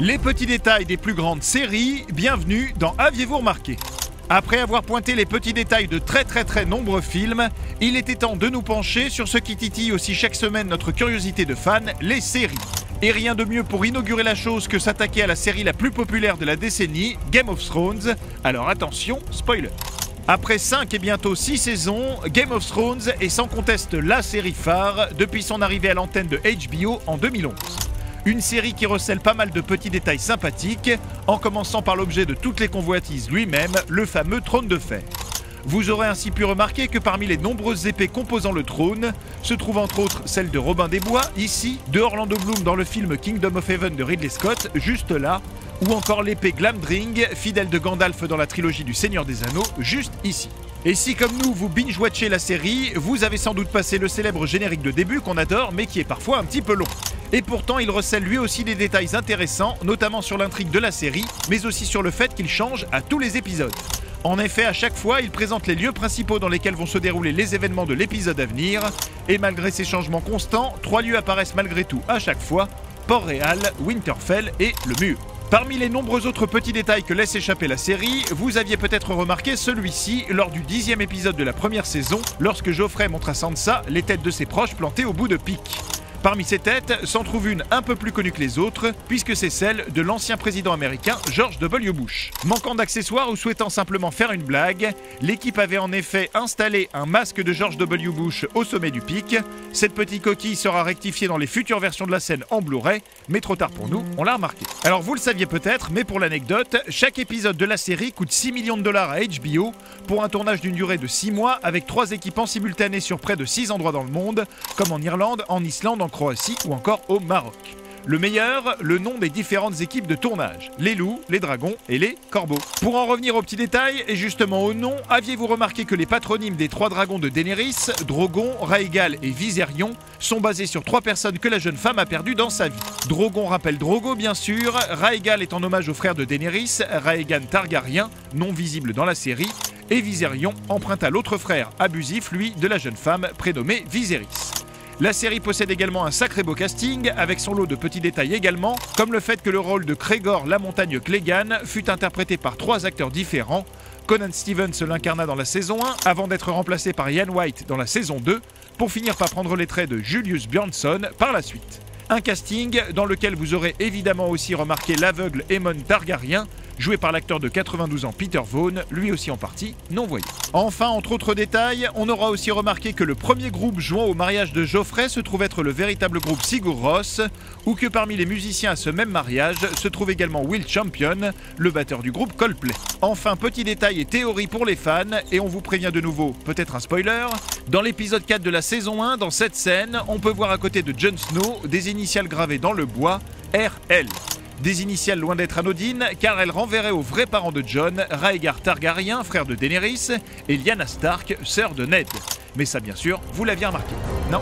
Les petits détails des plus grandes séries, bienvenue dans Aviez-vous remarqué ? Après avoir pointé les petits détails de très nombreux films, il était temps de nous pencher sur ce qui titille aussi chaque semaine notre curiosité de fan, les séries. Et rien de mieux pour inaugurer la chose que s'attaquer à la série la plus populaire de la décennie, Game of Thrones. Alors attention, spoiler. Après 5 et bientôt 6 saisons, Game of Thrones est sans conteste la série phare depuis son arrivée à l'antenne de HBO en 2011. Une série qui recèle pas mal de petits détails sympathiques, en commençant par l'objet de toutes les convoitises lui-même, le fameux trône de fer. Vous aurez ainsi pu remarquer que parmi les nombreuses épées composant le trône, se trouve entre autres celle de Robin des Bois, ici, de Orlando Bloom dans le film Kingdom of Heaven de Ridley Scott, juste là, ou encore l'épée Glamdring, fidèle de Gandalf dans la trilogie du Seigneur des Anneaux, juste ici. Et si comme nous, vous binge-watchez la série, vous avez sans doute passé le célèbre générique de début qu'on adore mais qui est parfois un petit peu long. Et pourtant, il recèle lui aussi des détails intéressants, notamment sur l'intrigue de la série, mais aussi sur le fait qu'il change à tous les épisodes. En effet, à chaque fois, il présente les lieux principaux dans lesquels vont se dérouler les événements de l'épisode à venir, et malgré ces changements constants, 3 lieux apparaissent malgré tout à chaque fois, Port-Réal, Winterfell et le Mur. Parmi les nombreux autres petits détails que laisse échapper la série, vous aviez peut-être remarqué celui-ci lors du 10e épisode de la première saison, lorsque Joffrey montre à Sansa les têtes de ses proches plantées au bout de piques. Parmi ces têtes, s'en trouve une un peu plus connue que les autres, puisque c'est celle de l'ancien président américain George W. Bush. Manquant d'accessoires ou souhaitant simplement faire une blague, l'équipe avait en effet installé un masque de George W. Bush au sommet du pic. Cette petite coquille sera rectifiée dans les futures versions de la scène en Blu-ray, mais trop tard pour nous, on l'a remarqué. Alors vous le saviez peut-être, mais pour l'anecdote, chaque épisode de la série coûte 6 millions de dollars à HBO, pour un tournage d'une durée de 6 mois, avec 3 équipes en simultané sur près de 6 endroits dans le monde, comme en Irlande, en Islande, en Croatie ou encore au Maroc. Le meilleur, le nom des différentes équipes de tournage, les loups, les dragons et les corbeaux. Pour en revenir aux petits détails, et justement au nom, aviez-vous remarqué que les patronymes des 3 dragons de Daenerys, Drogon, Rhaegal et Viserion, sont basés sur 3 personnes que la jeune femme a perdues dans sa vie. Drogon rappelle Drogo bien sûr, Rhaegal est en hommage au frère de Daenerys, Rhaegan Targaryen, non visible dans la série, et Viserion emprunte à l'autre frère, abusif lui, de la jeune femme prénommée Viserys. La série possède également un sacré beau casting, avec son lot de petits détails également, comme le fait que le rôle de Crégor la Montagne Clegane fut interprété par 3 acteurs différents. Conan Stevens l'incarna dans la saison 1, avant d'être remplacé par Ian White dans la saison 2, pour finir par prendre les traits de Julius Bjornsson par la suite. Un casting dans lequel vous aurez évidemment aussi remarqué l'aveugle Aemon Targaryen, joué par l'acteur de 92 ans Peter Vaughan, lui aussi en partie non-voyant. Enfin, entre autres détails, on aura aussi remarqué que le premier groupe jouant au mariage de Joffrey se trouve être le véritable groupe Sigur Rós, ou que parmi les musiciens à ce même mariage se trouve également Will Champion, le batteur du groupe Coldplay. Enfin, petit détail et théorie pour les fans, et on vous prévient de nouveau, peut-être un spoiler, dans l'épisode 4 de la saison 1, dans cette scène, on peut voir à côté de Jon Snow des initiales gravées dans le bois, RL. Des initiales loin d'être anodines, car elles renverraient aux vrais parents de Jon, Rhaegar Targaryen, frère de Daenerys, et Lyanna Stark, sœur de Ned. Mais ça bien sûr, vous l'aviez remarqué, non ?